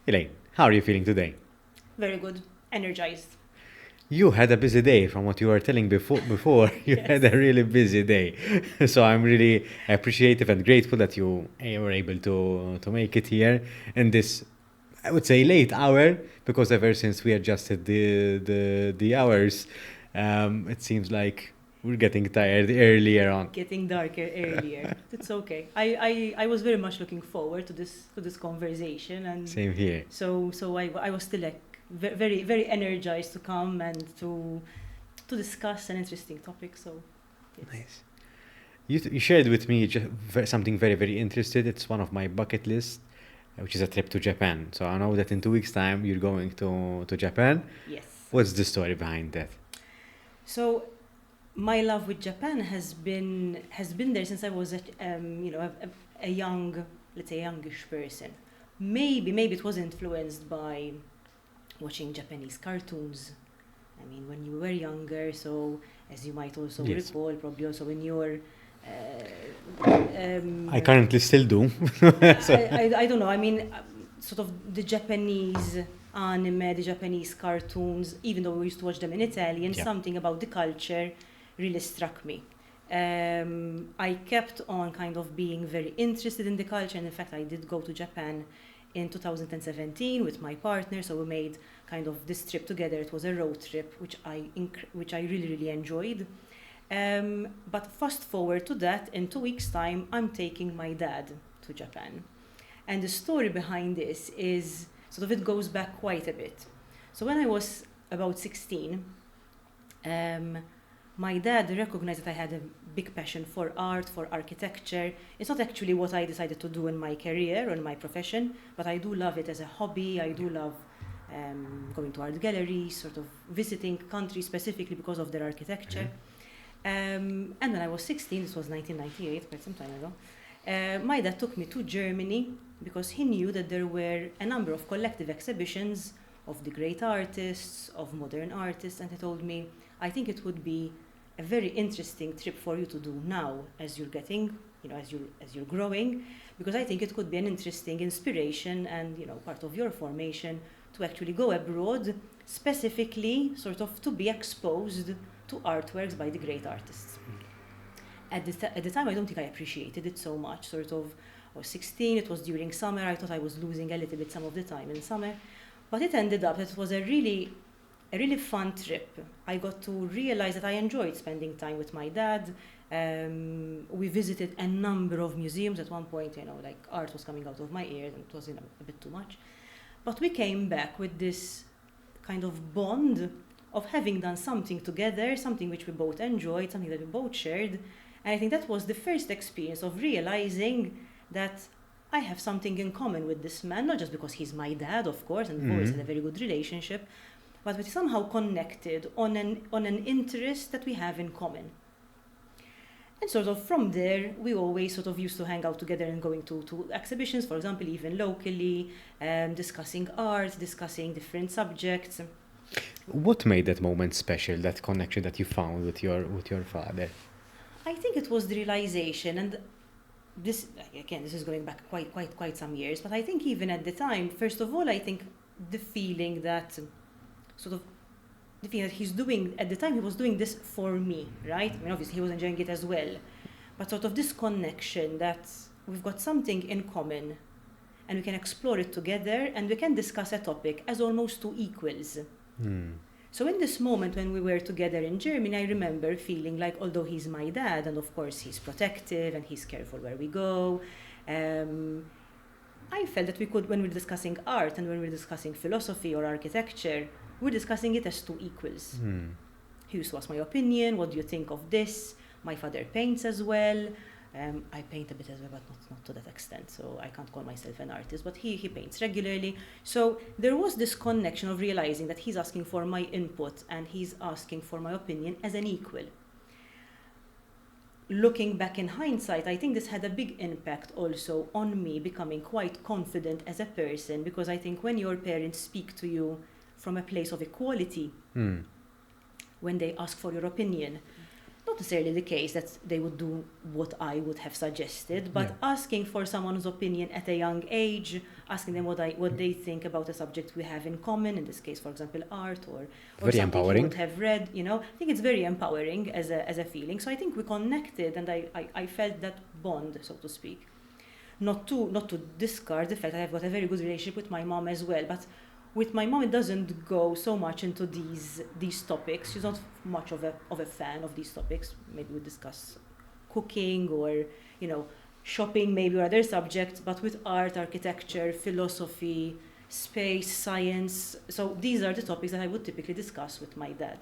Elaine, how are you feeling today? Very good. Energized. You had a busy day from what you were telling before. You had Yes. a really busy day. So I'm really appreciative and grateful that you were able to make it here in this, I would say, late hour, because ever since we adjusted the hours, it seems like we're getting tired earlier on. Getting darker earlier. It's okay. I was very much looking forward to this conversation, and Same here. so I was still like very very energized to come and to discuss an interesting topic. So yes. Nice. You shared with me something very, very interesting. It's one of my bucket lists, which is a trip to Japan. So I know that in 2 weeks' time you're going to Japan. Yes. What's the story behind that? So my love with Japan has been there since I was a young, let's say, youngish person. Maybe it was influenced by watching Japanese cartoons. I mean, when you were younger, so as you might also Yes. recall, probably also when you're. I currently still do. I don't know. I mean, sort of the Japanese anime, the Japanese cartoons, even though we used to watch them in Italian, Yeah. something about the culture really struck me. I kept on kind of being very interested in the culture, and in fact, I did go to Japan in 2017 with my partner. So we made kind of this trip together. It was a road trip, which I really really enjoyed. But fast forward to that, in 2 weeks' time, I'm taking my dad to Japan. And the story behind this is sort of it goes back quite a bit. So when I was about 16, my dad recognized that I had a big passion for art, for architecture. It's not actually what I decided to do in my career or in my profession, but I do love it as a hobby. I do love going to art galleries, sort of visiting countries specifically because of their architecture. And when I was 16, this was 1998, quite some time ago, my dad took me to Germany because he knew that there were a number of collective exhibitions of the great artists, of modern artists, and he told me, I think it would be a very interesting trip for you to do now as you're getting, as you're growing, because I think it could be an interesting inspiration and, part of your formation to actually go abroad, specifically sort of to be exposed to artworks by the great artists. At the time, I don't think I appreciated it so much. Sort of, I was 16, it was during summer, I thought I was losing a little bit some of the time in summer. But it ended up that it was a really fun trip. I got to realize that I enjoyed spending time with my dad. We visited a number of museums. At one point, like art was coming out of my ears and it was, a bit too much. But we came back with this kind of bond of having done something together, something which we both enjoyed, something that we both shared. And I think that was the first experience of realizing that I have something in common with this man, not just because he's my dad, of course, and we've always had a very good relationship, but we're somehow connected on an interest that we have in common. And sort of from there, we always sort of used to hang out together and going to exhibitions, for example, even locally, discussing art, discussing different subjects. What made that moment special, that connection that you found with your father? I think it was the realization, and this is going back quite some years, but I think even at the time, first of all, I think the feeling that sort of the feeling that he's doing at the time, he was doing this for me, right? I mean, obviously he was enjoying it as well, but sort of this connection that we've got something in common and we can explore it together and we can discuss a topic as almost two equals. So in this moment when we were together in Germany, I remember feeling like, although he's my dad, and of course he's protective and he's careful where we go, I felt that we could, when we're discussing art and when we're discussing philosophy or architecture, we're discussing it as two equals. He used to ask my opinion, what do you think of this? My father paints as well. I paint a bit as well, but not to that extent, so I can't call myself an artist, but he paints regularly. So there was this connection of realizing that he's asking for my input and he's asking for my opinion as an equal. Looking back in hindsight, I think this had a big impact also on me becoming quite confident as a person, because I think when your parents speak to you from a place of equality, when they ask for your opinion, not necessarily the case that they would do what I would have suggested, but Yeah. asking for someone's opinion at a young age, asking them what they think about a subject we have in common, in this case, for example, art or Very something empowering. you would have read, you know. I think it's very empowering as a feeling. So I think we connected, and I felt that bond, so to speak. Not to discard the fact that I've got a very good relationship with my mom as well, but with my mom, it doesn't go so much into these topics. She's not much of a fan of these topics. Maybe we discuss cooking or, you know, shopping maybe or other subjects, but with art, architecture, philosophy, space, science. So these are the topics that I would typically discuss with my dad.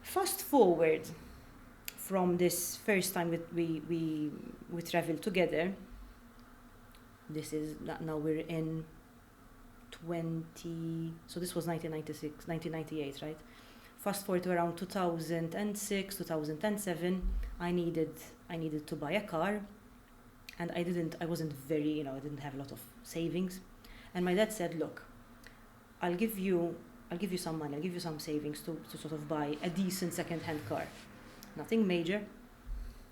Fast forward from this first time we traveled together. This is now we're in so this was 1998, right? Fast forward to around 2006, 2007, I needed to buy a car, and I wasn't very, you know, I didn't have a lot of savings. And my dad said, look, I'll give you some money, I'll give you some savings to sort of buy a decent second-hand car. Nothing major.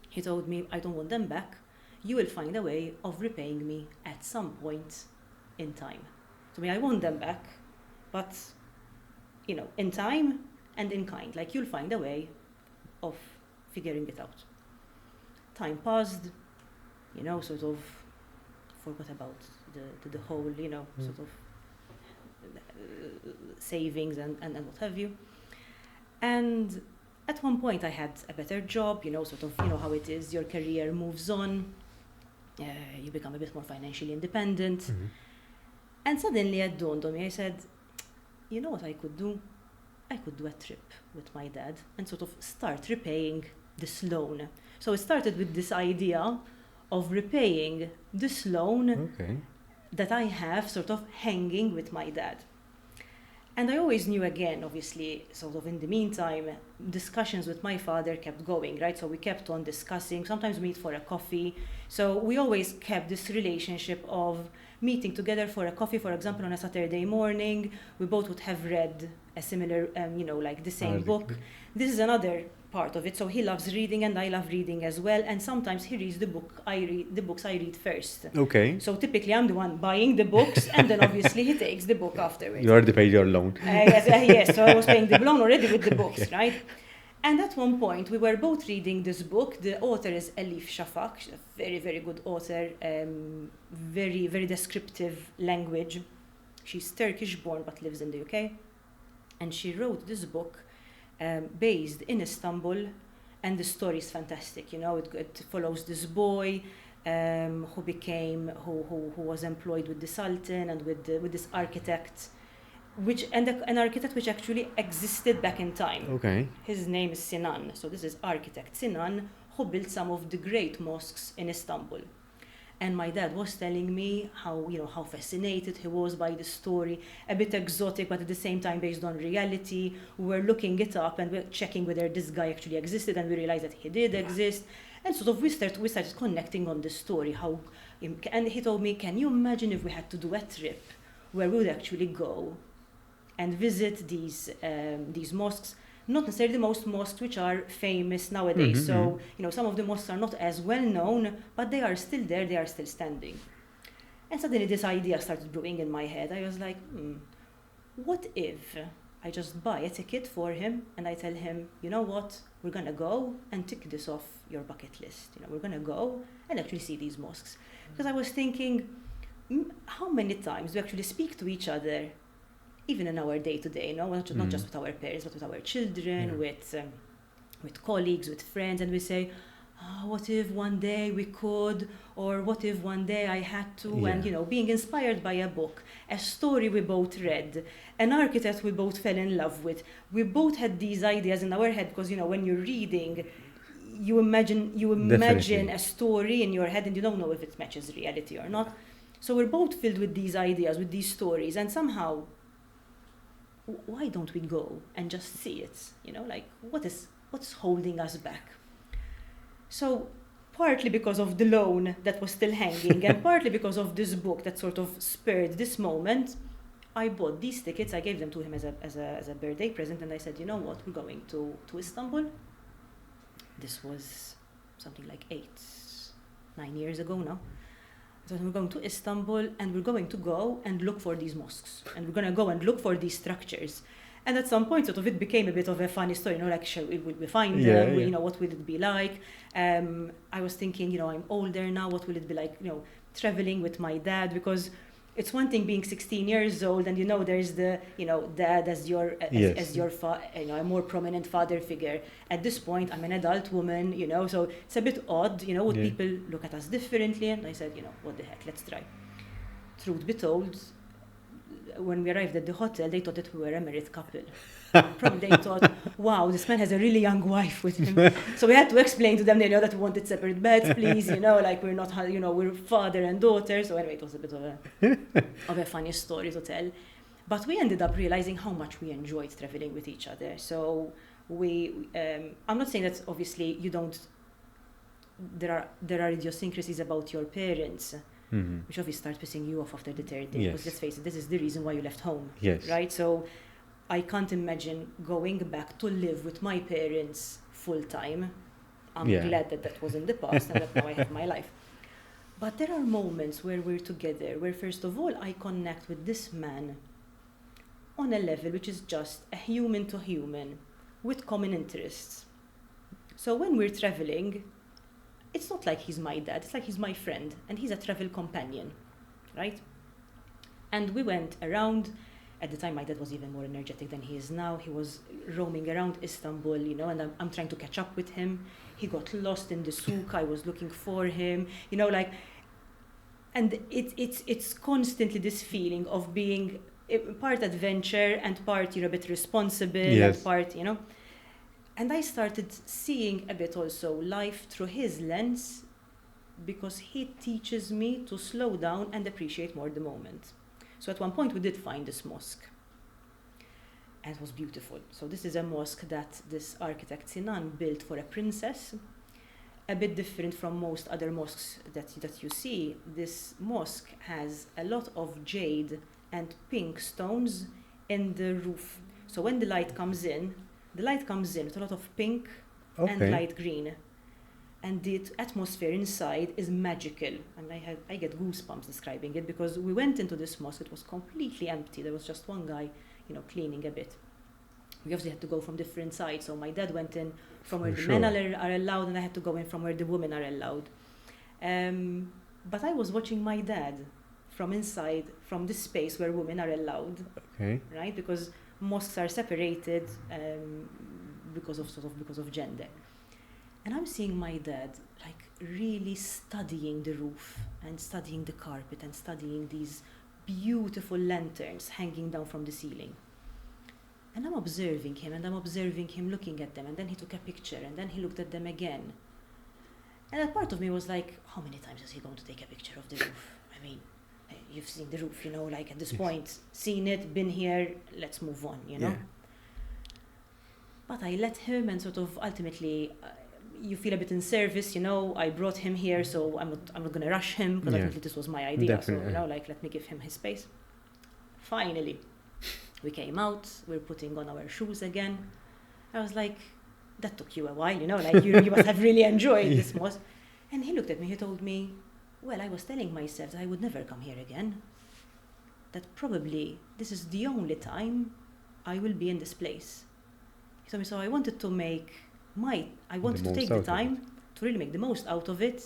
He told me, I don't want them back. You will find a way of repaying me at some point in time. To me, I want them back, but, you know, in time and in kind. Like, you'll find a way of figuring it out. Time passed, you know, sort of forgot about the whole, you know, sort of savings and what have you. And at one point I had a better job, you know, sort of, you know how it is, your career moves on, you become a bit more financially independent. Mm-hmm. And suddenly it dawned on me, I said, you know what I could do? I could do a trip with my dad and sort of start repaying this loan. So it started with this idea of repaying this loan that I have sort of hanging with my dad. And I always knew, again, obviously, sort of in the meantime, discussions with my father kept going, right? So we kept on discussing, sometimes we meet for a coffee. So we always kept this relationship of meeting together for a coffee, for example, on a Saturday morning. We both would have read a similar, you know, like the same book. This is another part of it. So he loves reading and I love reading as well. And sometimes he reads the books I read first. Okay. So typically I'm the one buying the books and then obviously he takes the book afterwards. You already paid your loan. Yes, so I was paying the loan already with the books, right? And at one point we were both reading this book. The author is Elif Shafak, she's a very, very good author, very, very descriptive language. She's Turkish born but lives in the UK. And she wrote this book based in Istanbul, and the story is fantastic. You know, it follows this boy who was employed with the Sultan and with this architect, an architect which actually existed back in time. Okay. His name is Sinan. So this is architect Sinan, who built some of the great mosques in Istanbul. And my dad was telling me how fascinated he was by the story, a bit exotic, but at the same time based on reality. We were looking it up and we're checking whether this guy actually existed, and we realized that he did exist. And sort of we started connecting on the story. And he told me, can you imagine if we had to do a trip where we would actually go and visit these mosques? Not necessarily the most mosques which are famous nowadays. Mm-hmm. So, you know, some of the mosques are not as well known, but they are still there, they are still standing. And suddenly this idea started brewing in my head. I was like, what if I just buy a ticket for him and I tell him, you know what, we're gonna go and tick this off your bucket list. You know, we're gonna go and actually see these mosques. Because I was thinking, how many times do we actually speak to each other, even in our day-to-day, not just with our parents, but with our children, with colleagues, with friends, and we say, what if one day we could, or what if one day I had to, and, you know, being inspired by a book, a story we both read, an architect we both fell in love with. We both had these ideas in our head, because, you know, when you're reading, you imagine Definitely. a story in your head, and you don't know if it matches reality or not. So we're both filled with these ideas, with these stories, and somehow, why don't we go and just see it? You know, like, what's holding us back? So partly because of the loan that was still hanging and partly because of this book that sort of spurred this moment, I bought these tickets. I gave them to him as a birthday present, and I said, you know what, we're going to Istanbul. This was something like 9 years ago now. So we're going to Istanbul and we're going to go and look for these mosques. And we're going to go and look for these structures. And at some point, sort of, it became a bit of a funny story, like, will we find them? Yeah. What will it be like? I was thinking, I'm older now, what will it be like, traveling with my dad? Because it's one thing being 16 years old and, there's the, dad as your, as your a more prominent father figure. At this point, I'm an adult woman, so it's a bit odd, would people look at us differently? And I said, what the heck, let's try. Truth be told, when we arrived at the hotel, they thought that we were a married couple. Probably they thought, wow, this man has a really young wife with him. So we had to explain to them, that we wanted separate beds, please, like we're not, we're father and daughter. So anyway, it was a bit of a funny story to tell. But we ended up realizing how much we enjoyed traveling with each other. So I'm not saying that obviously there are idiosyncrasies about your parents, which obviously start pissing you off after the third day. Because let's face it, this is the reason why you left home, right? So I can't imagine going back to live with my parents full time. I'm glad that was in the past and that now I have my life. But there are moments where we're together, where first of all, I connect with this man on a level which is just a human to human with common interests. So when we're traveling, it's not like he's my dad, it's like he's my friend and he's a travel companion, right? And we went around. At the time, my dad was even more energetic than he is now. He was roaming around Istanbul, and I'm trying to catch up with him. He got lost in the souk. I was looking for him, and it's constantly this feeling of being part adventure and part, a bit responsible, and part, And I started seeing a bit also life through his lens because he teaches me to slow down and appreciate more the moment. So at one point we did find this mosque and it was beautiful. So this is a mosque that this architect Sinan built for a princess, a bit different from most other mosques that you see. This mosque has a lot of jade and pink stones in the roof. So when the light comes in with a lot of pink and light green. And the atmosphere inside is magical. And I get goosebumps describing it because we went into this mosque, it was completely empty. There was just one guy, cleaning a bit. We obviously had to go from different sides. So my dad went in from where the men are allowed and I had to go in from where the women are allowed. But I was watching my dad from inside, from this space where women are allowed. Right? Because mosques are separated because of gender. And I'm seeing my dad really studying the roof and studying the carpet and studying these beautiful lanterns hanging down from the ceiling. And I'm observing him looking at them, and then he took a picture and then he looked at them again. And that part of me was like, how many times is he going to take a picture of the roof? I mean, you've seen the roof, at this point, seen it, been here, let's move on, Yeah. But I let him, and sort of ultimately, you feel a bit in service, I brought him here, so I'm not going to rush him, because ultimately this was my idea. Definitely. So, let me give him his space. Finally, we came out, we're putting on our shoes again. I was like, that took you a while, you must have really enjoyed this mosque. And he looked at me, he told me, well, I was telling myself that I would never come here again. That probably this is the only time I will be in this place. He told me, so I wanted to take the time to really make the most out of it,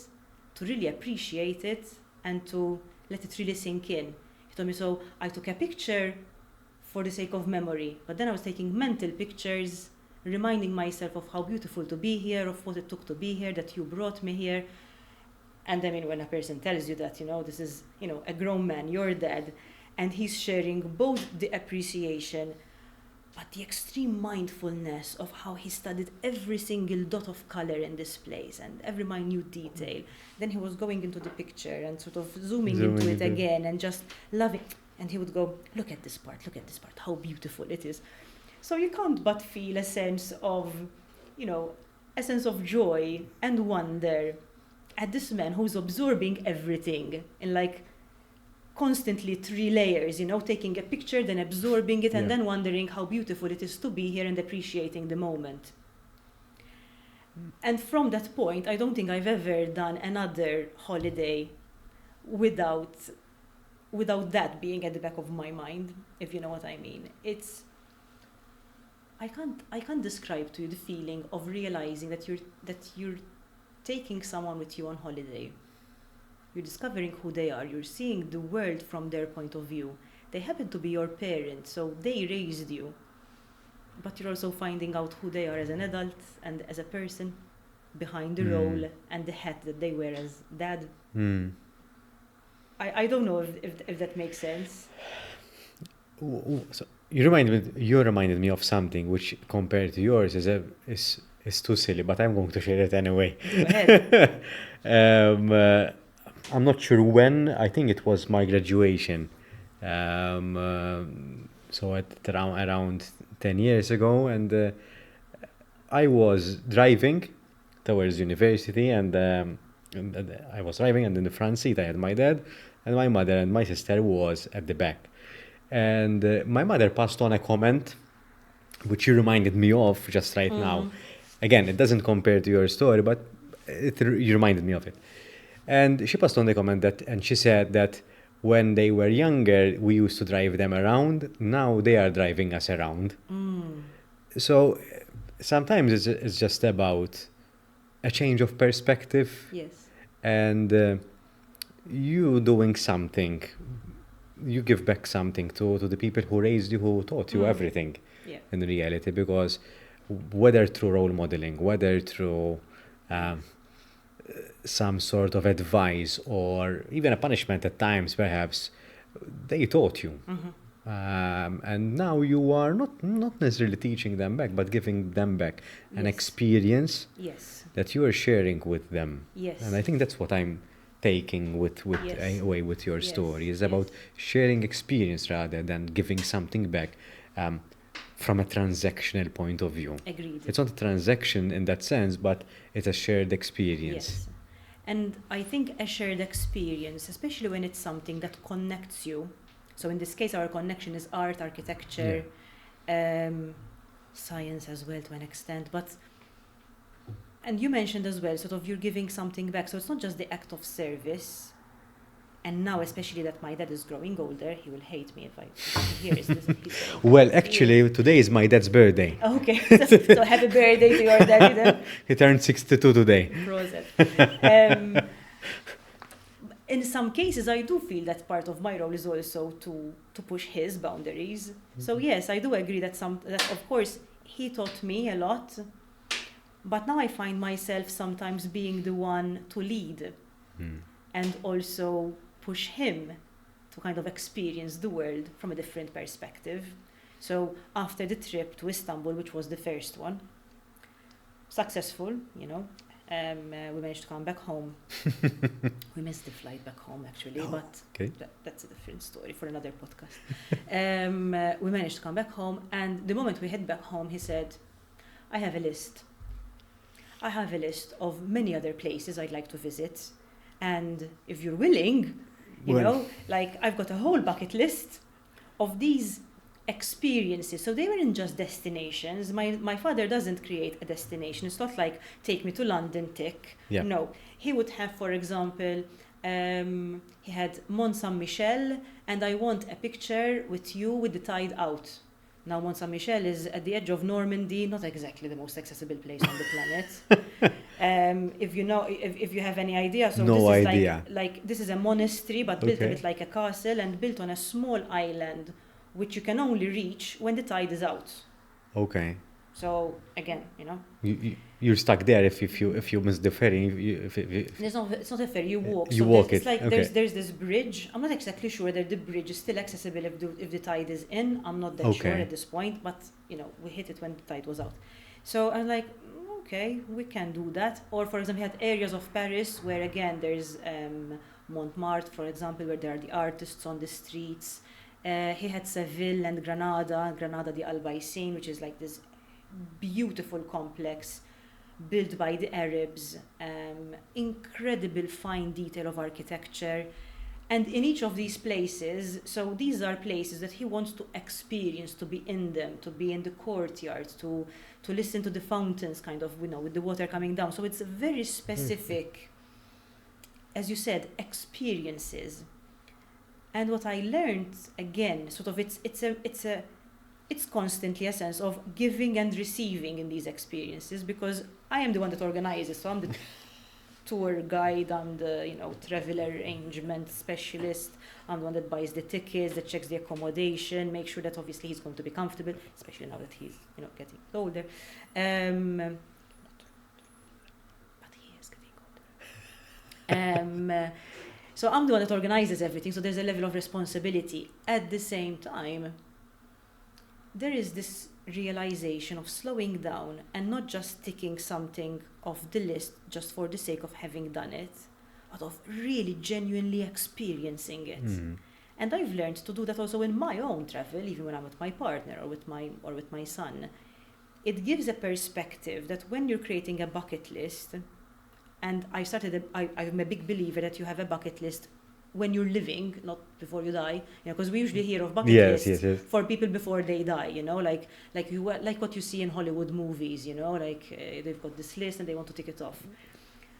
to really appreciate it, and to let it really sink in. He told me, so I took a picture for the sake of memory, but then I was taking mental pictures, reminding myself of how beautiful to be here, of what it took to be here, that you brought me here. And I mean, when a person tells you that, this is, a grown man, your dad, and he's sharing both the appreciation but the extreme mindfulness of how he studied every single dot of color in this place and every minute detail. Then he was going into the picture and sort of zooming into it again and just loving. And he would go, look at this part, how beautiful it is. So you can't but feel a sense of joy and wonder at this man who's absorbing everything in constantly 3 layers, taking a picture, then absorbing it, and then wondering how beautiful it is to be here and appreciating the moment. And from that point, I don't think I've ever done another holiday without that being at the back of my mind, if you know what I mean. It's I can't describe to you the feeling of realizing that you're taking someone with you on holiday. You're discovering who they are. You're seeing the world from their point of view. They happen to be your parents, so they raised you. But you're also finding out who they are as an adult and as a person behind the role and the hat that they wear as dad. I don't know if that makes sense. So you reminded me of something which, compared to yours, is too silly, but I'm going to share it anyway. Go ahead. I'm not sure when. I think it was my graduation. So at around 10 years ago, and I was driving towards university, and I was driving, and in the front seat I had my dad, and my mother and my sister was at the back. And my mother passed on a comment which you reminded me of just right now. Again, it doesn't compare to your story, but you reminded me of it. And she passed on the comment and she said that when they were younger, we used to drive them around. Now they are driving us around. So sometimes it's just about a change of perspective. Yes. And you doing something. You give back something to the people who raised you, who taught you everything in reality, because whether through role modeling, whether through some sort of advice or even a punishment at times, perhaps, they taught you. And now you are not necessarily teaching them back, but giving them back an experience that you are sharing with them. Yes. And I think that's what I'm taking away with your story, is about sharing experience rather than giving something back from a transactional point of view. Agreed. It's not a transaction in that sense, but it's a shared experience. Yes. And I think a shared experience, especially when it's something that connects you. So in this case, our connection is art, architecture, science as well to an extent. And you mentioned as well, sort of you're giving something back. So it's not just the act of service. And now, especially that my dad is growing older, he will hate me if he hears this. Well, actually, today is my dad's birthday. Okay, so happy birthday to your daddy then. He turned 62 today. In some cases, I do feel that part of my role is also to push his boundaries. So yes, I do agree that of course he taught me a lot, but now I find myself sometimes being the one to lead and also push him to kind of experience the world from a different perspective. So after the trip to Istanbul, which was the first one, successful, we managed to come back home. We missed the flight back home, actually, but that's a different story for another podcast. We managed to come back home, and the moment we head back home, he said, I have a list of many other places I'd like to visit, and if you're willing, I've got a whole bucket list of these experiences. So they weren't just destinations. My father doesn't create a destination. It's not like take me to London, tick. Yeah. No. He would have, for example, he had Mont Saint-Michel, and I want a picture with you with the tide out. Now, Mont Saint-Michel is at the edge of Normandy, not exactly the most accessible place on the planet. If you have any idea, so no this idea. is like this is a monastery, but built a bit like a castle and built on a small island, which you can only reach when the tide is out. Okay. So again, you're stuck there if you miss the ferry. It's not a ferry. You walk. You walk it. It's like okay. there's this bridge. I'm not exactly sure that the bridge is still accessible if the tide is in. I'm not that sure at this point, but we hit it when the tide was out. So I'm like, okay, we can do that. Or for example, we had areas of Paris where again there's Montmartre, for example, where there are the artists on the streets. He had Seville and Granada the Albaicin, which is like this beautiful complex built by the Arabs, incredible fine detail of architecture, And in each of these places, so these are places that he wants to experience, to be in them, to be in the courtyard, to listen to the fountains, kind of, with the water coming down. So it's a very specific, as you said, experiences. And what I learned, again, sort of, it's constantly a sense of giving and receiving in these experiences, because I am the one that organizes, so I'm the tour guide, I'm the travel arrangement specialist, I'm the one that buys the tickets, that checks the accommodation, make sure that obviously he's going to be comfortable, especially now that he's getting older. But he is getting older. So I'm the one that organizes everything, so there's a level of responsibility. At the same time, there is this realization of slowing down and not just ticking something off the list just for the sake of having done it, but of really genuinely experiencing it. And I've learned to do that also in my own travel, even when I'm with my partner or with my son. It gives a perspective that when you're creating a bucket list, and I'm a big believer that you have a bucket list when you're living, not before you die, because we usually hear of bucket lists for people before they die, like what you see in Hollywood movies, they've got this list and they want to tick it off.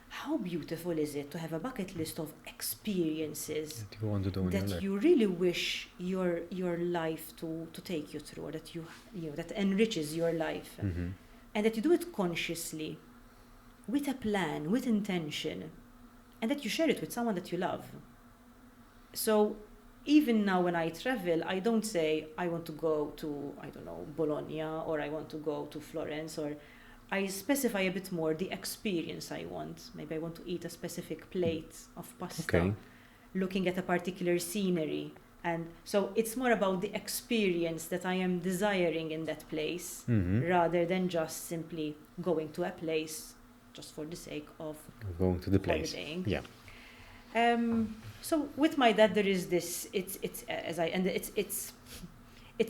How beautiful is it to have a bucket list of experiences that you want to do that you really wish your life to take you through, or that that enriches your life, and that you do it consciously, with a plan, with intention, and that you share it with someone that you love. So even now when I travel, I don't say I want to go to, Bologna, or I want to go to Florence, or I specify a bit more the experience I want. Maybe I want to eat a specific plate of pasta, looking at a particular scenery. And so it's more about the experience that I am desiring in that place, rather than just simply going to a place just for the sake of going to the place. Holidaying. Yeah. So with my dad, there is this. It's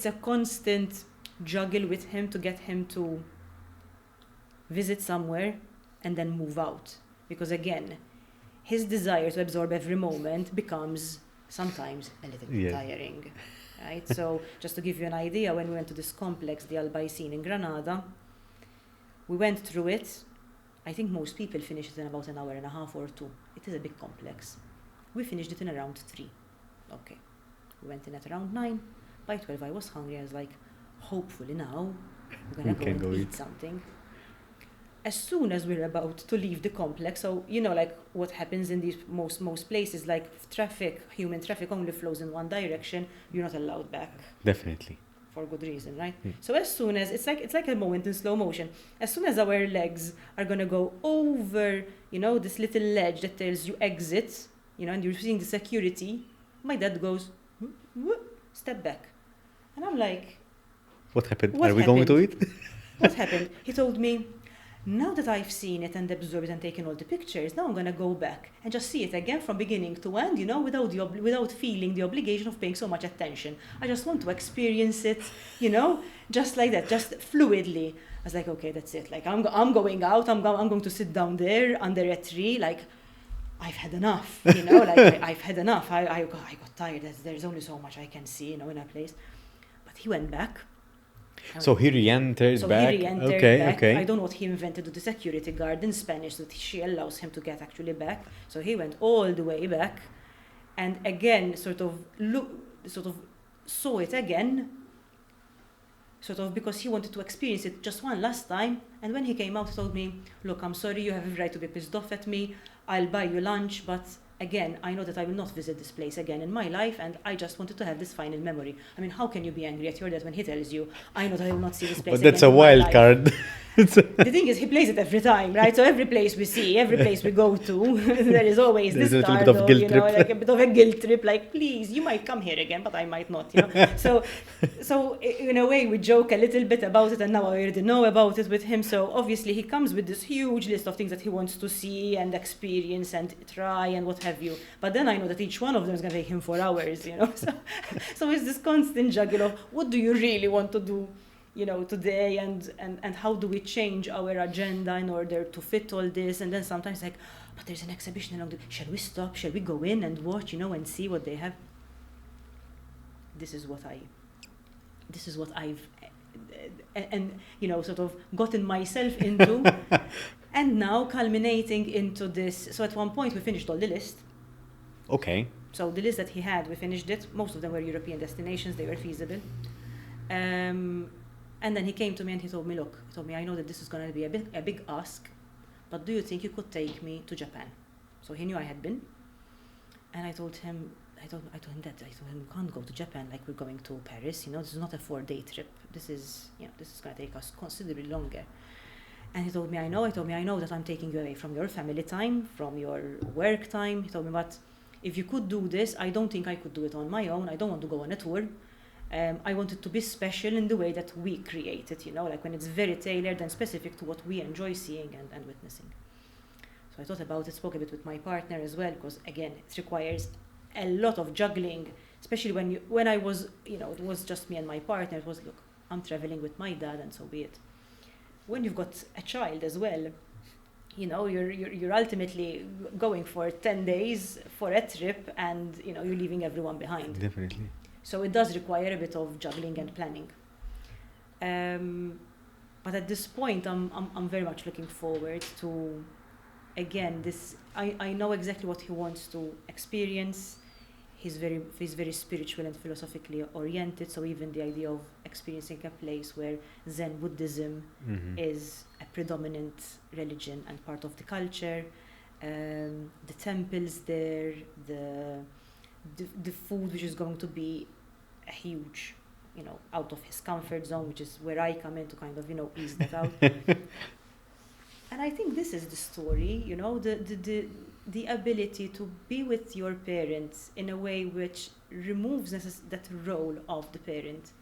a constant juggle with him to get him to visit somewhere and then move out, because again, his desire to absorb every moment becomes sometimes a little bit tiring, right? So just to give you an idea, when we went to this complex, the Albaicin in Granada, we went through it. I think most people finish it in about an hour and a half or two. It is a big complex. We finished it in around 3. Okay. We went in at around 9. By 12 I was hungry. I was like, hopefully now we're going to go and eat something. As soon as we're about to leave the complex, so like what happens in these most places, like human traffic only flows in one direction, you're not allowed back. Definitely. For good reason, right? So as soon as it's like a moment in slow motion, as soon as our legs are gonna go over, this little ledge that tells you exit, and you're seeing the security, my dad goes, step back. And I'm like, what happened? Are we going to it? What happened? He told me, now that I've seen it and absorbed it and taken all the pictures, now I'm going to go back and just see it again from beginning to end, without feeling the obligation of paying so much attention. I just want to experience it, just like that, just fluidly. I was like, okay, that's it. Like, I'm going out, I'm going to sit down there under a tree, like, I've had enough, like, I've had enough. I got tired. There's only so much I can see, in a place. But he went back. So he re-entered back. Okay. I don't know what he invented with the security guard in Spanish that she allows him to get actually back. So he went all the way back, and again sort of saw it again, because he wanted to experience it just one last time. And when he came out, he told me, look, I'm sorry, you have a right to be pissed off at me. I'll buy you lunch, but again, I know that I will not visit this place again in my life, and I just wanted to have this final memory. I mean, how can you be angry at your dad when he tells you, I know that I will not see this place again? But that's a wild card. The thing is, he plays it every time, right? So every place we see, every place we go to, there is always this card, like a bit of a guilt trip, like, please, you might come here again, but I might not, So in a way, we joke a little bit about it, and now I already know about it with him. So obviously, he comes with this huge list of things that he wants to see and experience and try and what have you. But then I know that each one of them is going to take him 4 hours, So it's this constant juggle of what do you really want to do, today, and how do we change our agenda in order to fit all this? And then sometimes like, but there's an exhibition along the, shall we stop? Shall we go in and watch, and see what they have? This is what I've, and sort of gotten myself into, and now culminating into this. So at one point we finished all the list. Okay. So the list that he had, we finished it. Most of them were European destinations, they were feasible. And then he came to me and he told me, look, I know that this is going to be a big ask, but do you think you could take me to Japan? So he knew I had been. And I told him that we can't go to Japan like we're going to Paris. This is not a 4-day trip. This is going to take us considerably longer. And he told me, I know that I'm taking you away from your family time, from your work time. He told me, but if you could do this, I don't think I could do it on my own. I don't want to go on a tour. I want it to be special in the way that we create it, like when it's very tailored and specific to what we enjoy seeing and witnessing. So I thought about it, spoke a bit with my partner as well, because again, it requires a lot of juggling, especially when I was, it was just me and my partner. It was, look, I'm traveling with my dad and so be it. When you've got a child as well, you're ultimately going for 10 days for a trip and, you're leaving everyone behind. Definitely. So it does require a bit of juggling and planning. But at this point, I'm very much looking forward to, again, this. I know exactly what he wants to experience. He's very spiritual and philosophically oriented. So even the idea of experiencing a place where Zen Buddhism is a predominant religion and part of the culture, the temples there, the food, which is going to be a huge, out of his comfort zone, which is where I come in to kind of, ease that out. And I think this is the story, the ability to be with your parents in a way which removes that role of the parent,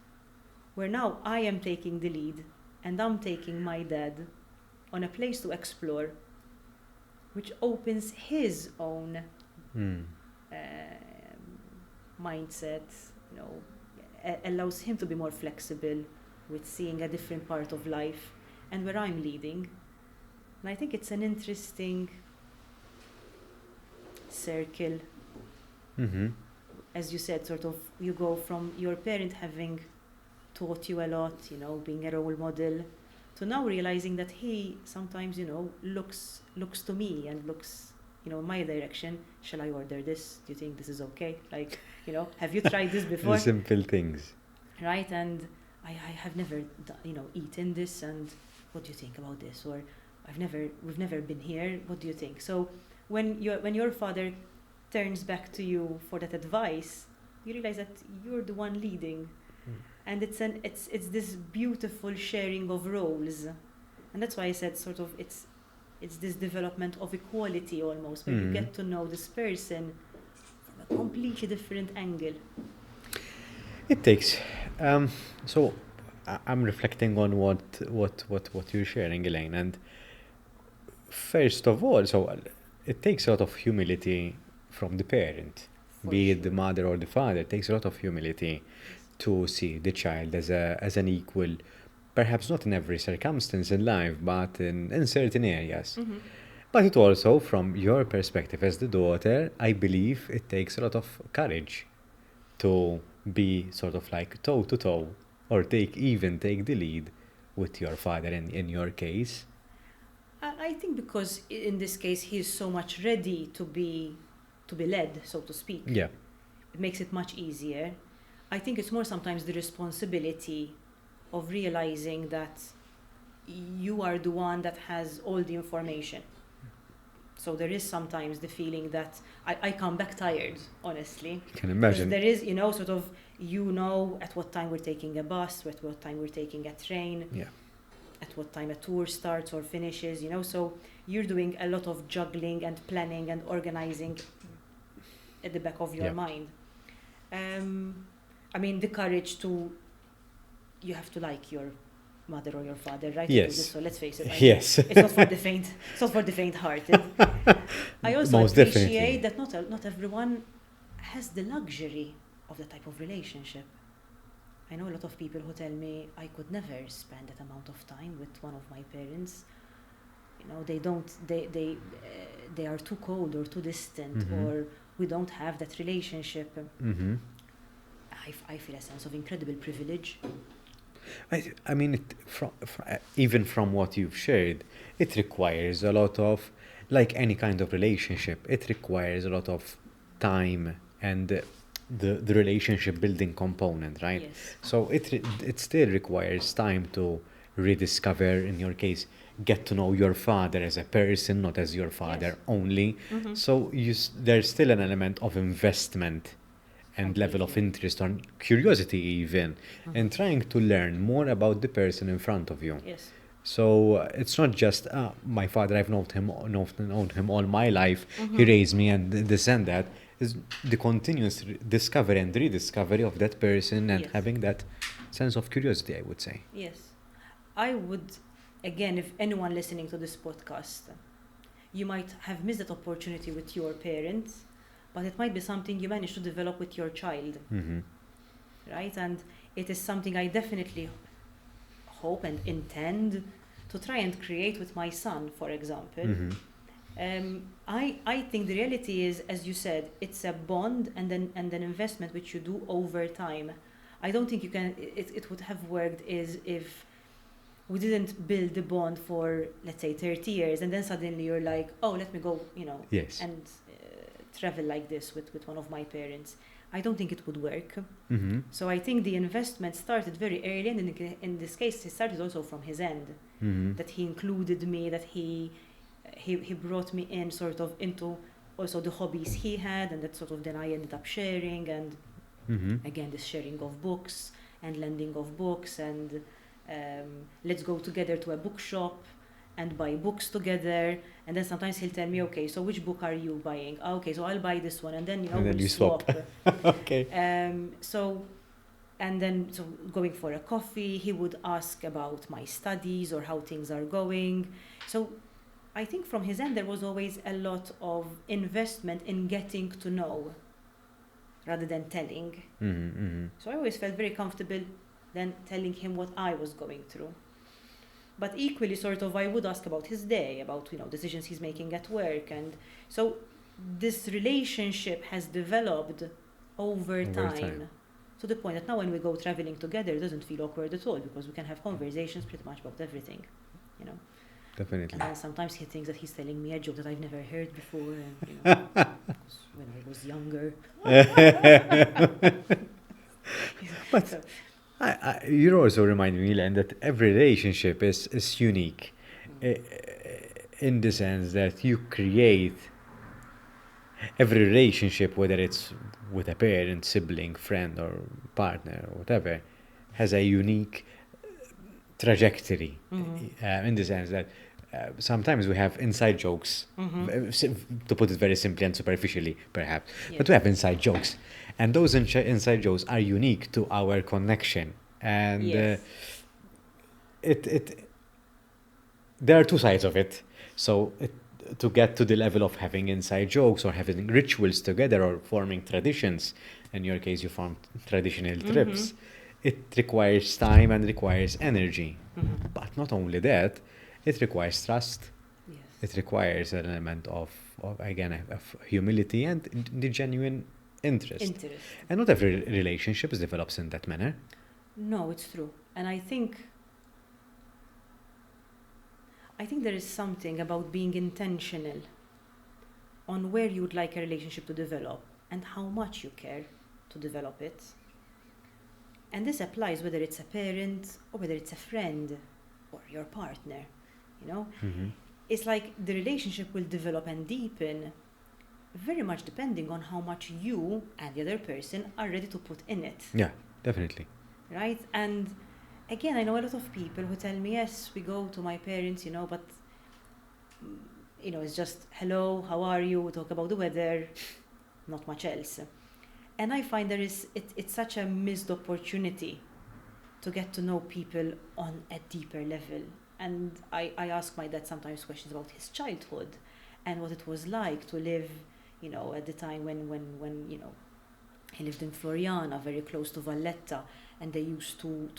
where now I am taking the lead and I'm taking my dad on a place to explore, which opens his own mindset, allows him to be more flexible with seeing a different part of life and where I'm leading. And I think it's an interesting circle. As you said, sort of you go from your parent having taught you a lot, being a role model, to now realizing that he sometimes, looks to me and looks, in my direction. Shall I order this? Do you think this is okay? Like, have you tried this before? The simple things. Right, and I have never, eaten this, and what do you think about this? Or we've never been here. What do you think? So when your father turns back to you for that advice, you realize that you're the one leading, and it's this beautiful sharing of roles, and that's why I said sort of it's this development of equality almost, where you get to know this person from a completely different angle. It takes. So I'm reflecting on what you're sharing, Elaine, and first of all, so it takes a lot of humility from the parent, be it the mother or the father. It takes a lot of humility to see the child as an equal, perhaps not in every circumstance in life, but in certain areas. But it also, from your perspective as the daughter, I believe it takes a lot of courage to be sort of like toe to toe, or take the lead with your father in your case. I think because in this case he's so much ready to be led, so to speak. Yeah. It makes it much easier. I think it's more sometimes the responsibility of realizing that you are the one that has all the information. So there is sometimes the feeling that I come back tired, honestly. I can imagine. There is, sort of, at what time we're taking a bus, at what time we're taking a train. Yeah. At what time a tour starts or finishes, so you're doing a lot of juggling and planning and organizing at the back of your mind. I mean, the courage you have to like your mother or your father, right? Yes. So let's face it. Yes. It's not for the faint. It's not for the faint-hearted. I also Most appreciate definitely. that not everyone has the luxury of that type of relationship. I know a lot of people who tell me I could never spend that amount of time with one of my parents. you know, they are too cold or too distant, Mhm. or we don't have that relationship. Mhm. I feel a sense of incredible privilege. I mean, even from what you've shared, it requires a lot of, like any kind of relationship, it requires a lot of time and the relationship building component, right? Yes. So it still requires time to rediscover, in your case, get to know your father as a person, not as your father Yes. only. Mhm. So there's still an element of investment and level of Completely. interest or curiosity even, and trying to learn more about the person in front of you. Yes. So it's not just my father. I've known him all my life. He Mhm. raised me, and this and that is the continuous discovery and rediscovery of that person, and Yes. having that sense of curiosity, I would say. Yes. I would, again, if anyone listening to this podcast, you might have missed that opportunity with your parents, but it might be something you manage to develop with your child, Hmm. right? And it is something I definitely hope and intend to try and create with my son, for example. Hmm. I think the reality is, as you said, it's a bond and an investment which you do over time. I don't think you can. It would have worked is if we didn't build the bond for, let's say, 30 years, and then suddenly you're like, oh, let me go, you know, Yes. and travel like this with one of my parents. I don't think it would work. Hmm. So I think the investment started very early, and in this case, it started also from his end. Hmm. That he included me, that he brought me in sort of into also the hobbies he had, and that sort of then I ended up sharing, and Hmm. again this sharing of books and lending of books, and let's go together to a bookshop and buy books together, and then sometimes he'll tell me, okay, so which book are you buying? Ah, okay, so I'll buy this one, and then, you know, And then we'll you swap. swap. Okay. And then, so going for a coffee, he would ask about my studies or how things are going. So I think from his end, there was always a lot of investment in getting to know rather than telling. Hmm. Hmm. So I always felt very comfortable then telling him what I was going through. But equally, sort of, I would ask about his day, about, you know, decisions he's making at work. And so this relationship has developed over Over time. time. To the point that now when we go traveling together, it doesn't feel awkward at all, because we can have conversations pretty much about everything, you know. Definitely. And then sometimes he thinks that he's telling me a joke that I've never heard before, and, you know, 'cause when I was younger. But So, you're also reminding me, Len, that every relationship is unique eh, in the sense that you create every relationship, whether it's with a parent, sibling, friend, or partner, or whatever, has a unique trajectory in the sense that sometimes we have inside jokes, to put it very simply and superficially, perhaps, but yes. we have inside jokes, and those inside jokes are unique to our connection, and Yes. it there are two sides of it. So to get to the level of having inside jokes or having rituals together or forming traditions, in your case you form traditional trips, it requires time and requires energy. But not only that, it requires trust. Yes. It requires an element of again, of humility and the genuine interest. Interest. And not every relationship develops in that manner. No, it's true. And I think there is something about being intentional on where you would like a relationship to develop and how much you care to develop it. And this applies whether it's a parent or whether it's a friend or your partner, you know? Hmm. It's like the relationship will develop and deepen very much depending on how much you and the other person are ready to put in it, Yeah, definitely. right? And again, I know a lot of people who tell me, yes, we go to my parents, you know, but, you know, it's just, hello, how are you? We talk about the weather, not much else. And I find it's such a missed opportunity to get to know people on a deeper level. And I ask my dad sometimes questions about his childhood and what it was like to live, you know, at the time when you know, He lived in Floriana, very close to Valletta, and they used to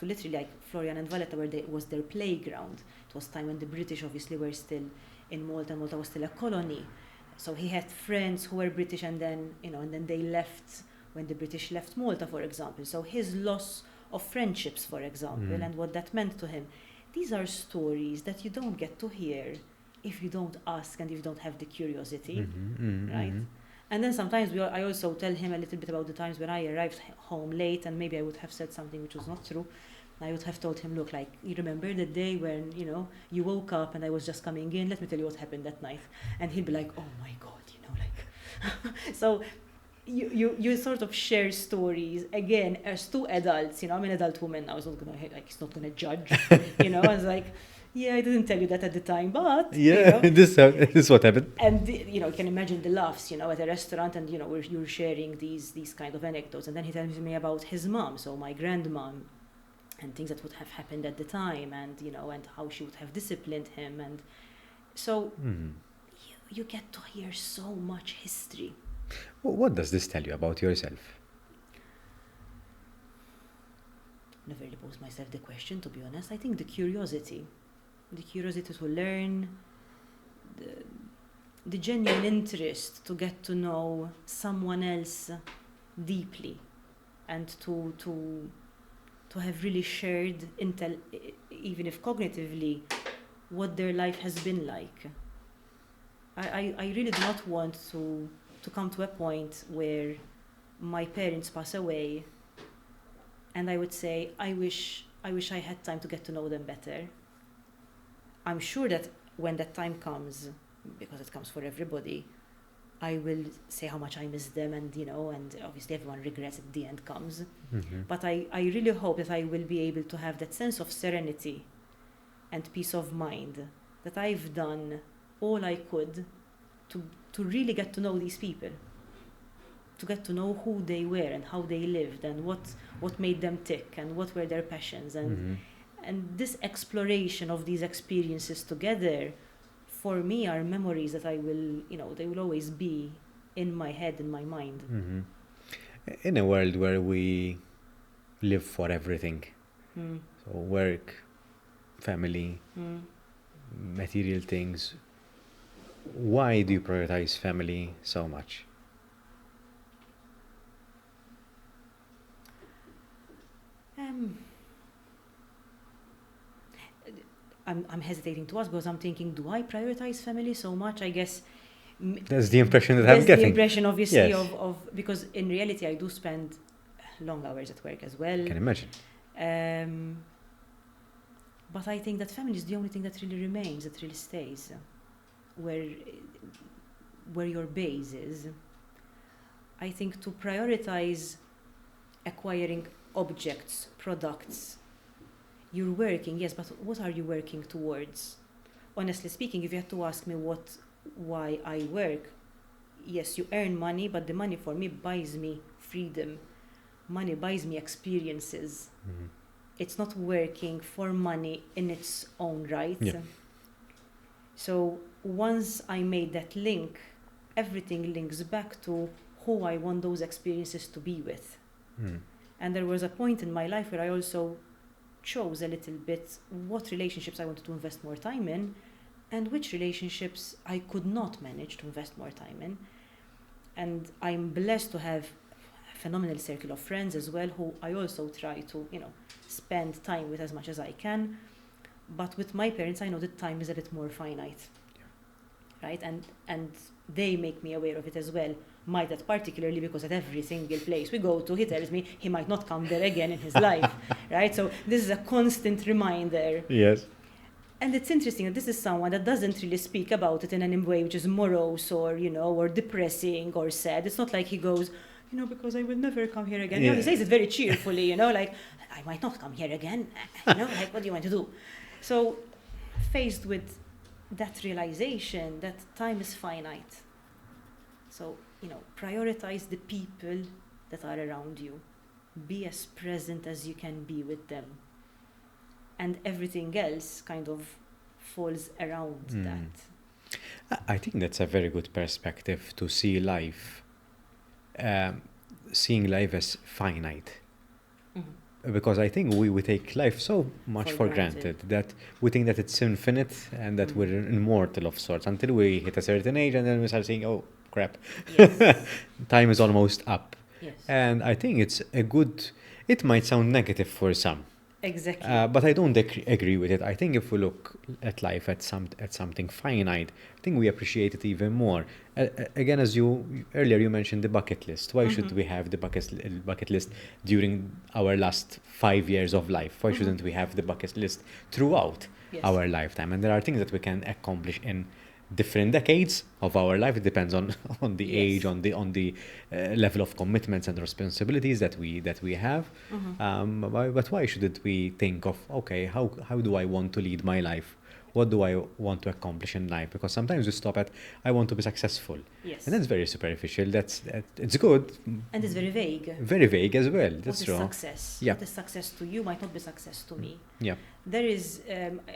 literally, like, Floriana and Valletta was their playground. It was time when the British obviously were still in Malta, and Malta was still a colony. So he had friends who were British, and then they left when the British left Malta, for example. So his loss of friendships, for example, and what that meant to him. These are stories that you don't get to hear if you don't ask and if you don't have the curiosity, right? And then sometimes I also tell him a little bit about the times when I arrived home late, and maybe I would have said something which was not true. I would have told him, look, like, you remember the day when, you woke up and I was just coming in, let me tell you what happened that night. And he'd be like, oh my God, like, so you sort of share stories, again, as two adults, I'm an adult woman now, he's not gonna judge, I was like, yeah, I didn't tell you that at the time, but yeah, this is what happened. And you can imagine the laughs, at a restaurant, and you're sharing these kind of anecdotes, and then he tells me about his mom, so my grandmom, and things that would have happened at the time, and and how she would have disciplined him, and so you get to hear so much history. What does this tell you about yourself? Never really posed myself the question, to be honest. I think the curiosity to learn, the genuine interest to get to know someone else deeply, and to have really shared even if cognitively, what their life has been like. I really do not want to come to a point where my parents pass away and I would say, I wish I had time to get to know them better. I'm sure that when that time comes, because it comes for everybody, I will say how much I miss them, and and obviously everyone regrets at the end comes. But I really hope that I will be able to have that sense of serenity and peace of mind, that I've done all I could to really get to know these people, to get to know who they were and how they lived, and what made them tick, and what were their passions, and this exploration of these experiences together, for me, are memories that I will, they will always be in my head, in my mind. In a world where we live for everything, so work, family, material things, why do you prioritize family so much? I'm hesitating to ask because I'm thinking, do I prioritize family so much? I guess that's the impression that I'm that's getting. the impression, obviously, Yes. of because in reality I do spend long hours at work as well. I can imagine. But I think that family is the only thing that really remains, that really stays, where your base is. I think to prioritize acquiring objects, products, you're working, yes, but what are you working towards? Honestly speaking, if you had to ask me why I work, yes, you earn money, but the money for me buys me freedom. Money buys me experiences. It's not working for money in its own right. Yeah. So once I made that link, everything links back to who I want those experiences to be with. And there was a point in my life where I also chose a little bit what relationships I wanted to invest more time in, and which relationships I could not manage to invest more time in. And I'm blessed to have a phenomenal circle of friends as well, who I also try to, spend time with as much as I can. But with my parents, I know that time is a bit more finite, right? And they make me aware of it as well. My dad particularly, because at every single place we go to, he tells me he might not come there again in his life, right? So this is a constant reminder. Yes. And it's interesting that this is someone that doesn't really speak about it in any way which is morose or, or depressing or sad. It's not like he goes, because I will never come here again. Yeah. He says it very cheerfully, like, I might not come here again. Like, what do you want to do? So faced with that realization that time is finite. So, prioritize the people that are around you. Be as present as you can be with them. And everything else kind of falls around that. I think that's a very good perspective to see life. seeing life as finite. Mhm. Because I think we take life so much for granted that we think that it's infinite and that we're immortal of sorts until we hit a certain age, and then we start saying, oh, crap. Yes. Time is almost up. Yes. And I think it's a good, it might sound negative for some, Exactly. but I don't agree with it. I think if we look at life at something finite, I think we appreciate it even more. Again, as earlier you mentioned the bucket list. Why should we have the bucket list during our last 5 years of life? Why shouldn't we have the bucket list throughout Yes. our lifetime? And there are things that we can accomplish in different decades of our life. It depends on the Yes. age, on the level of commitments and responsibilities that we have. But why shouldn't we think of, okay, how do I want to lead my life? What do I want to accomplish in life? Because sometimes we stop at, I want to be successful. Yes. And that's very superficial. It's good. And it's very vague. Very vague as well. That's What is true. success? Yeah. What is success to you might not be success to me. Yeah. There is,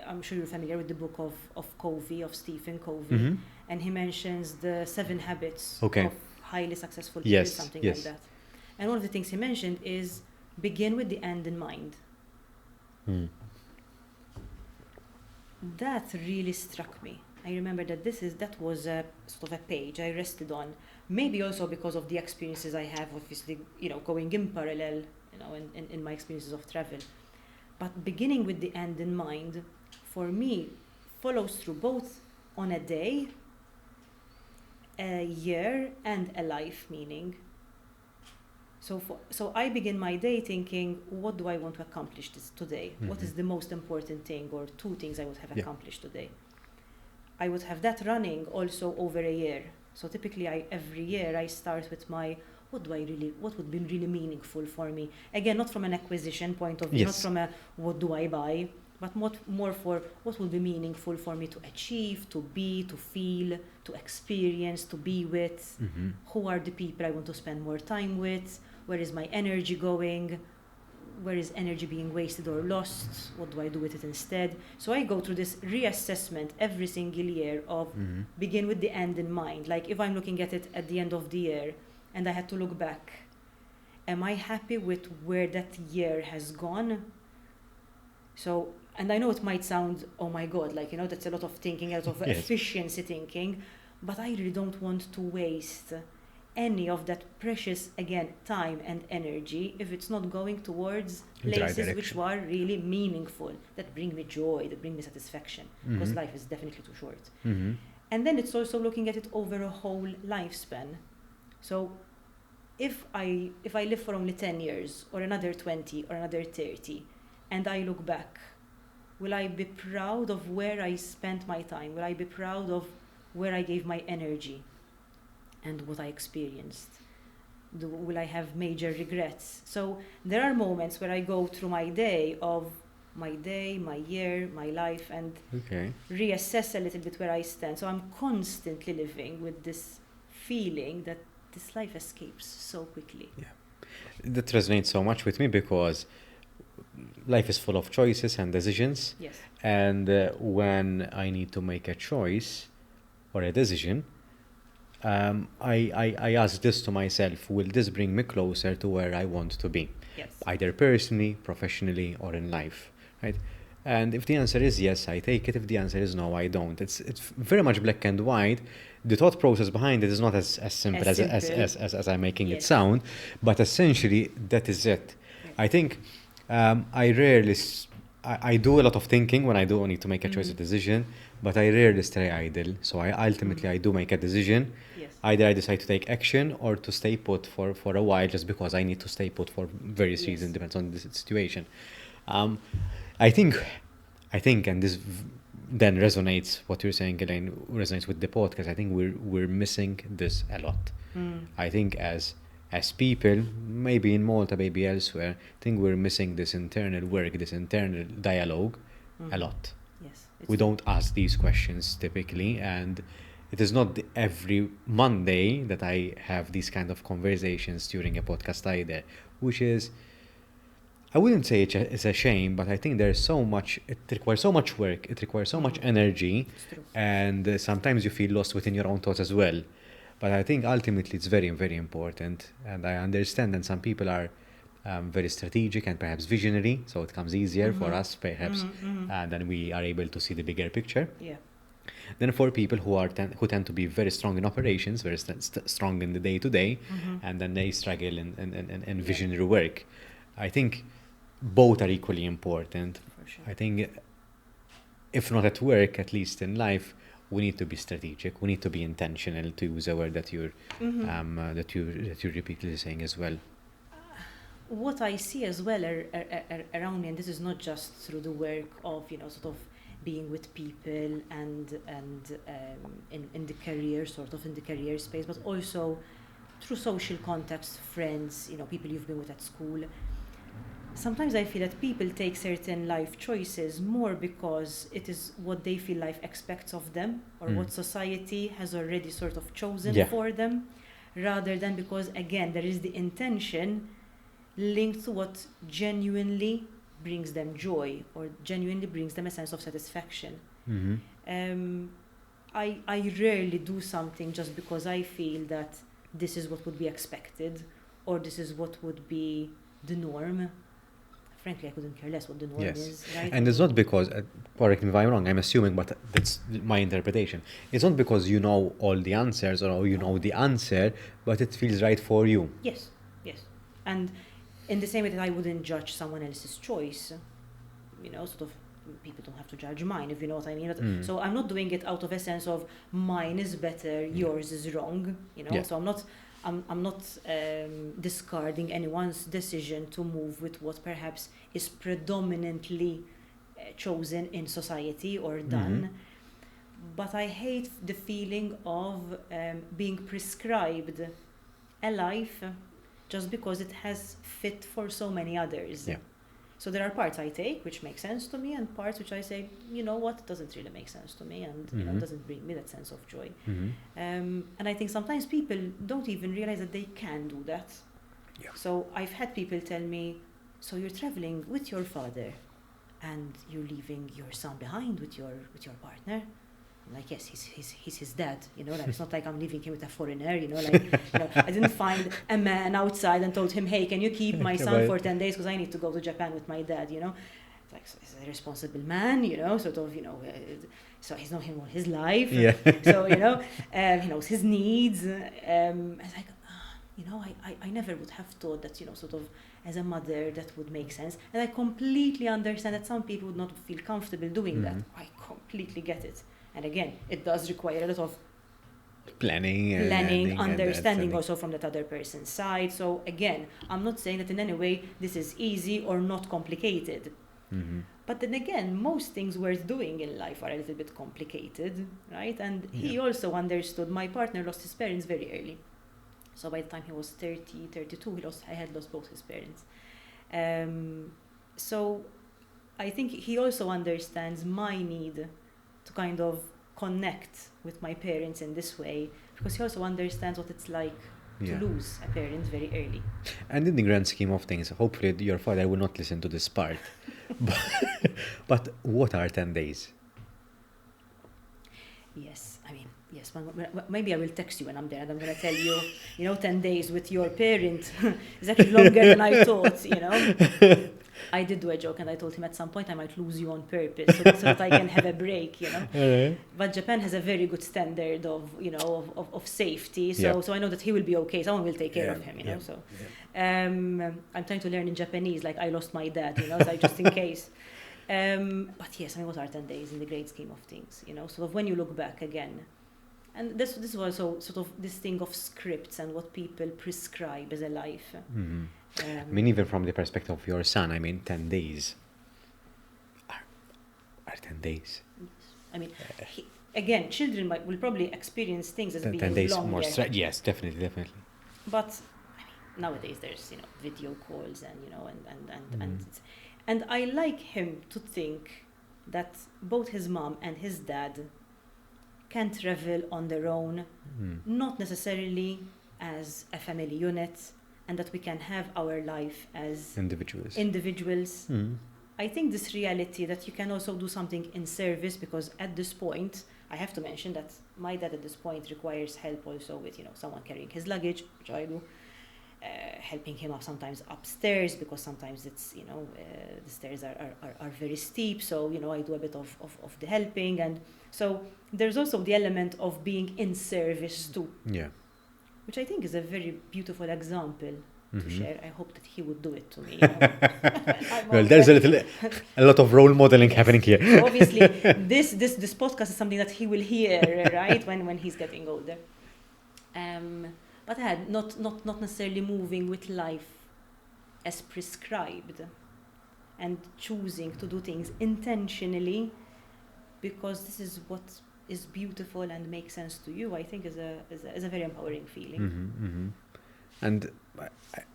I'm sure you're familiar with the book of Covey, of Stephen Covey, Mhm. and he mentions the 7 habits Okay. of highly successful people, Yes, something yes. like that. And one of the things he mentioned is begin with the end in mind. Mm. That really struck me. I remember that that was a sort of a page I rested on. Maybe also because of the experiences I have, obviously, going in parallel, in my experiences of travel. But beginning with the end in mind, for me, follows through both on a day, a year, and a life meaning. So I begin my day thinking, what do I want to accomplish today? What is the most important thing or 2 things I would have accomplished today? I would have that running also over a year. So typically every year I start with what would be really meaningful for me? Again, not from an acquisition point of view, not from a what do I buy, but more for what will be meaningful for me to achieve, to be, to feel, to experience, to be with. Who are the people I want to spend more time with? Where is my energy going? Where is energy being wasted or lost? What do I do with it instead? So I go through this reassessment every single year of begin with the end in mind. Like if I'm looking at it at the end of the year and I had to look back, am I happy with where that year has gone? So, and I know it might sound, oh my God, that's a lot of thinking, a lot of efficiency thinking, but I really don't want to waste any of that precious, again, time and energy if it's not going towards places which are really meaningful, that bring me joy, that bring me satisfaction, because life is definitely too short. And then it's also looking at it over a whole lifespan. So if I live for only 10 years or another 20 or another 30 and I look back, will I be proud of where I spent my time? Will I be proud of where I gave my energy and what I experienced? Will I have major regrets? So there are moments where I go through my day, my year, my life, and reassess a little bit where I stand. So I'm constantly living with this feeling that this life escapes so quickly. Yeah. That resonates so much with me because life is full of choices and decisions. Yes. And when I need to make a choice or a decision, I ask this to myself, will this bring me closer to where I want to be? Yes. Either personally, professionally, or in life, right? And if the answer is yes, I take it. If the answer is no, I don't. It's very much black and white. The thought process behind it is not as simple as I'm making it sound, but essentially that is it. Yes. I think I do a lot of thinking when I do need to make a choice or decision, but I rarely stay idle. So I do make a decision. Yes. Either I decide to take action or to stay put for a while just because I need to stay put for various reasons, depends on the situation. I think, and this then resonates, what you're saying, Elaine, resonates with the podcast. I think we're missing this a lot. I think as people, maybe in Malta, maybe elsewhere, I think we're missing this internal work, this internal dialogue a lot. Yes. We don't ask these questions typically, and it is not every Monday that I have these kind of conversations during a podcast either, which is, I wouldn't say it's a shame, but I think there's so much, it requires so much work, it requires so much energy, and sometimes you feel lost within your own thoughts as well. But I think ultimately it's very, very important. And I understand that some people are very strategic and perhaps visionary, so it comes easier for us perhaps, and then we are able to see the bigger picture. Yeah. Then for people who tend to be very strong in operations, very strong in the day to day, and then they struggle in visionary work. I think both are equally important. For sure. I think if not at work, at least in life, we need to be strategic. We need to be intentional, to use a word that you're repeatedly saying as well. What I see as well around me, and this is not just through the work of, sort of being with people and in the career, sort of in the career space, but also through social context, friends, people you've been with at school. Sometimes I feel that people take certain life choices more because it is what they feel life expects of them, or what society has already sort of chosen for them, rather than because, again, there is the intention linked to what genuinely brings them joy or genuinely brings them a sense of satisfaction. I rarely do something just because I feel that this is what would be expected or this is what would be the norm. Frankly, I couldn't care less what the norm is. Right? And it's not because, correct me if I'm wrong, I'm assuming, but that's my interpretation. It's not because you know all the answers or you know the answer, but it feels right for you. Yes. And in the same way that I wouldn't judge someone else's choice, sort of people don't have to judge mine, if you know what I mean. So I'm not doing it out of a sense of mine is better, yours is wrong, So I'm not discarding anyone's decision to move with what perhaps is predominantly chosen in society or done. But I hate the feeling of being prescribed a life just because it has fit for so many others. So there are parts I take which make sense to me and parts which I say, you know what, doesn't really make sense to me and doesn't bring me that sense of joy. And I think sometimes people don't even realize that they can do that. So I've had people tell me, so you're traveling with your father and you're leaving your son behind with your partner? I'm like, yes, he's his dad, like it's not like I'm leaving him with a foreigner, I didn't find a man outside and told him, hey, can you keep my son for 10 days because I need to go to Japan with my dad, It's like, so he's a responsible man, sort of, so he's known him all his life, so, he knows his needs, it's like, I never would have thought that, sort of, as a mother, that would make sense. And I completely understand that some people would not feel comfortable doing that. I completely get it. And again, it does require a lot of planning, understanding also from that other person's side. So again, I'm not saying that in any way this is easy or not complicated. But then again, most things worth doing in life are a little bit complicated, right? And he also understood, my partner lost his parents very early. So by the time he was 30, 32, I had lost both his parents. So I think he also understands my need to kind of connect with my parents in this way, because he also understands what it's like to lose a parent very early. And in the grand scheme of things, hopefully your father will not listen to this part. But what are 10 days? Yes, maybe I will text you when I'm there and I'm going to tell you, 10 days with your parent is actually longer than I thought, I did do a joke and I told him at some point I might lose you on purpose so that I can have a break, But Japan has a very good standard of safety, so I know that he will be okay. Someone will take care of him, So I'm trying to learn in Japanese, like I lost my dad, like just in case. But yes, what are 10 days in the great scheme of things, Sort of when you look back again. And this is also sort of this thing of scripts and what people prescribe as a life. Even from the perspective of your son, 10 days are 10 days. Again, children will probably experience things as being 10 days longer. more yes, definitely. But nowadays there's video calls and I like him to think that both his mom and his dad can travel on their own, not necessarily as a family unit, and that we can have our life as individuals. I think this reality that you can also do something in service, because at this point I have to mention that my dad at this point requires help also with, someone carrying his luggage, which I do, helping him up sometimes upstairs, because sometimes it's, the stairs are very steep. So, I do a bit of the helping. And so there's also the element of being in service too. Yeah. Which I think is a very beautiful example to share. I hope that he would do it to me. Well, there's a lot of role modeling happening here. So obviously, this podcast is something that he will hear, right, when he's getting older. But I had not necessarily moving with life as prescribed, and choosing to do things intentionally, because this is what is beautiful and makes sense to you, I think is a very empowering feeling. And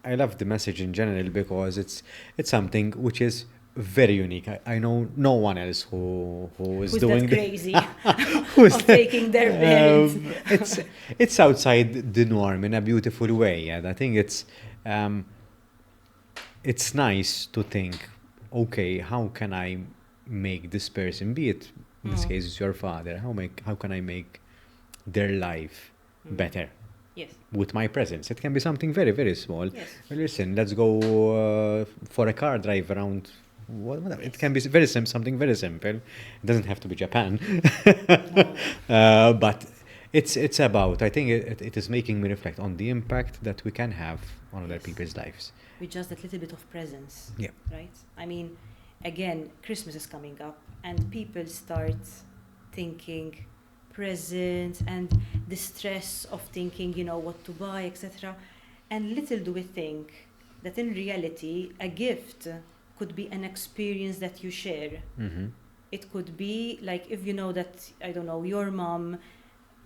I love the message in general, because it's something which is very unique. I know no one else who is Who's doing that crazy who's of taking their parents. It's outside the norm in a beautiful way, and I think it's nice to think, okay, how can I make this person, be it in this case it's your father, how can I make their life better? Yes. With my presence. It can be something very, very small. Yes. Well, listen, let's go for a car drive around. Whatever. It can be something very simple. It doesn't have to be Japan. No. But it's about, I think it is making me reflect on the impact that we can have on other people's lives. With just that little bit of presence. Yeah. Right? I mean, again, Christmas is coming up, and people start thinking presents and the stress of thinking, what to buy, etc. And little do we think that in reality, a gift could be an experience that you share. It could be like, if you know that, I don't know, your mom,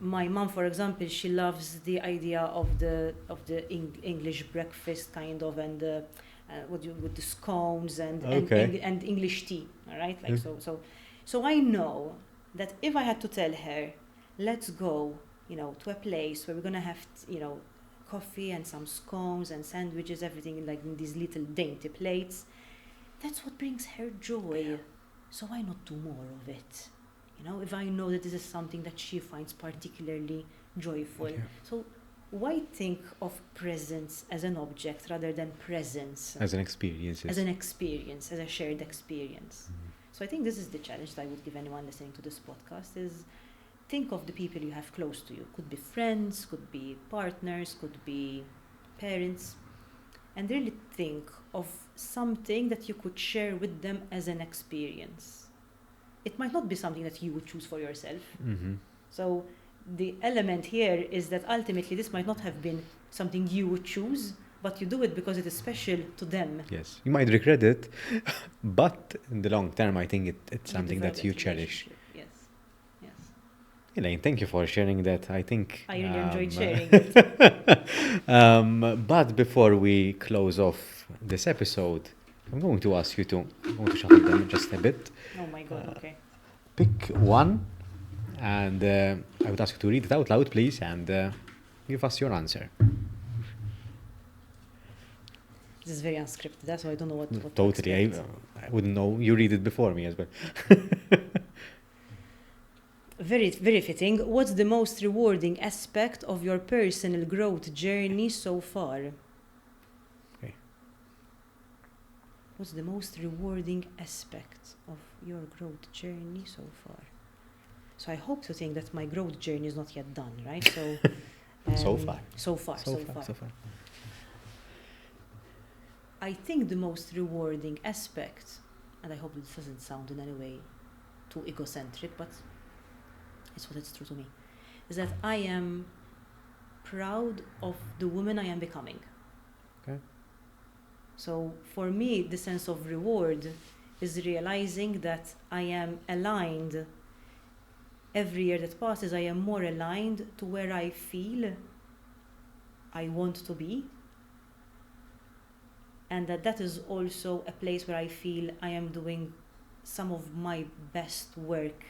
my mom, for example, she loves the idea of the English breakfast kind of, and with the scones and English tea, all right? Like so I know that if I had to tell her, let's go, to a place where we're gonna have, coffee and some scones and sandwiches, everything in these little dainty plates, that's what brings her joy. So why not do more of it? If I know that this is something that she finds particularly joyful. Yeah. So why think of presence as an object rather than presence? As an experience. As an experience, as a shared experience. So I think this is the challenge that I would give anyone listening to this podcast, is think of the people you have close to you. Could be friends, could be partners, could be parents. And really think of something that you could share with them as an experience. It might not be something that you would choose for yourself. So the element here is that ultimately this might not have been something you would choose, but you do it because it is special to them. Yes, you might regret it, but in the long term, I think it's something that you cherish. Yes, yes. Elaine, thank you for sharing that. I think I really enjoyed sharing it. But before we close off this episode, I'm going to ask you to shuffle them just a bit. Oh my God, okay. Pick one, and I would ask you to read it out loud, please, and give us your answer. This is very unscripted, that's why I don't know what Totally, I wouldn't know. You read it before me as well. Very, very fitting. What's the most rewarding aspect of your personal growth journey so far? Okay. What's the most rewarding aspect of your growth journey so far? So I hope to think that my growth journey is not yet done, right? So So far. So far. I think the most rewarding aspect, and I hope this doesn't sound in any way too egocentric, but it's what it's true to me, is that I am proud of the woman I am becoming. Okay. So for me, the sense of reward is realizing that I am aligned. Every year that passes, I am more aligned to where I feel I want to be. And that is also a place where I feel I am doing some of my best work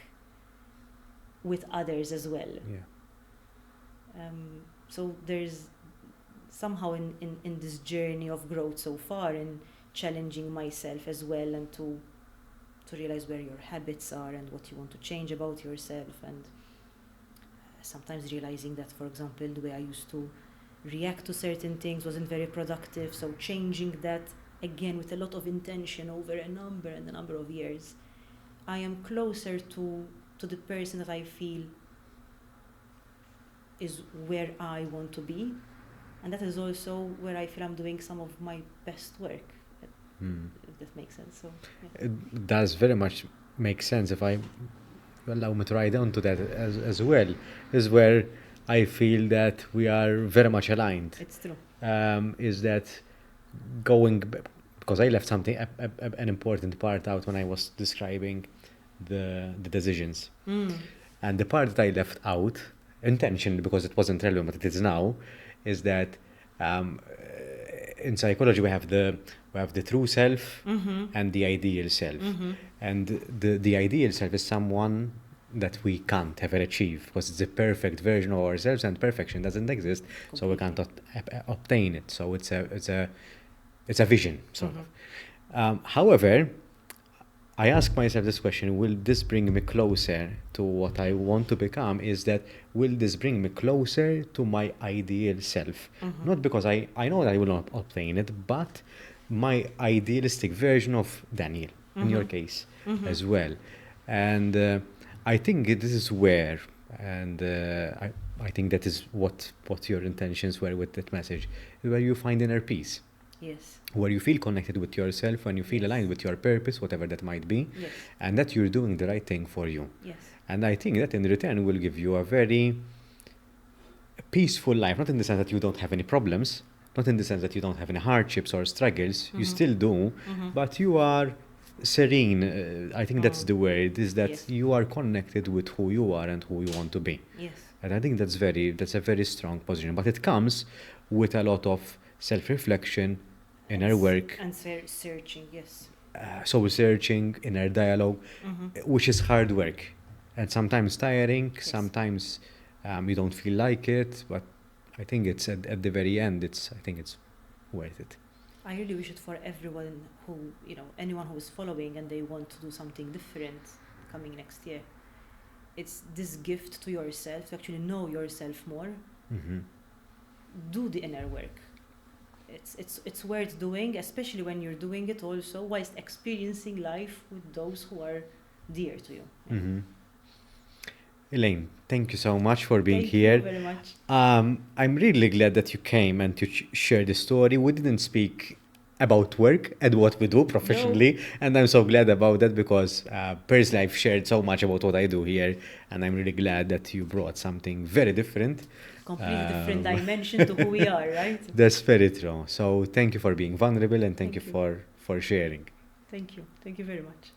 with others as well. Yeah. So there's somehow in this journey of growth so far, and challenging myself as well, and to realize where your habits are and what you want to change about yourself, and sometimes realizing that, for example, the way I used to react to certain things wasn't very productive. So changing that again with a lot of intention over a number of years, I am closer to the person that I feel is where I want to be. And that is also where I feel I'm doing some of my best work, if that makes sense. So, yeah. It does very much make sense. If I allow me to write down to that as well, is where I feel that we are very much aligned. It's true. Is that because I left something, an important part out when I was describing the decisions. And the part that I left out, intentionally because it wasn't relevant, but it is now, is that in psychology we have the true self and the ideal self. And the ideal self is someone that we can't ever achieve because it's a perfect version of ourselves, and perfection doesn't exist, so we can't obtain it. So it's a vision, sort of. However, I ask myself this question: will this bring me closer to what I want to become? Is that, will this bring me closer to my ideal self? Not because I know that I will not obtain it, but my idealistic version of Daniel, in your case, as well. And I think this is where, and I think that is what your intentions were with that message, where you find inner peace. Yes. Where you feel connected with yourself, when you feel aligned with your purpose, whatever that might be, Yes. and that you're doing the right thing for you. Yes. And I think that in return will give you a very peaceful life, not in the sense that you don't have any problems, not in the sense that you don't have any hardships or struggles, you still do, but you are serene. I think that's the word, is that Yes. you are connected with who you are and who you want to be. Yes. And I think that's a very strong position, but it comes with a lot of self-reflection, inner work, And searching, yes. soul searching, inner dialogue, which is hard work, and sometimes tiring. Yes. Sometimes you don't feel like it, but I think it's at the very end. I think it's worth it. I really wish it for everyone who, anyone who is following and they want to do something different coming next year. It's this gift to yourself to actually know yourself more. Do the inner work. It's worth doing, especially when you're doing it also whilst experiencing life with those who are dear to you. Elaine, thank you so much for being Thank here. you very much. I'm really glad that you came and to share the story. We didn't speak about work and what we do professionally, and I'm so glad about that, because personally I've shared so much about what I do here, and I'm really glad that you brought something very different. Completely different dimension to who we are, right? That's very true. So thank you for being vulnerable, and thank you for sharing. Thank you. Thank you very much.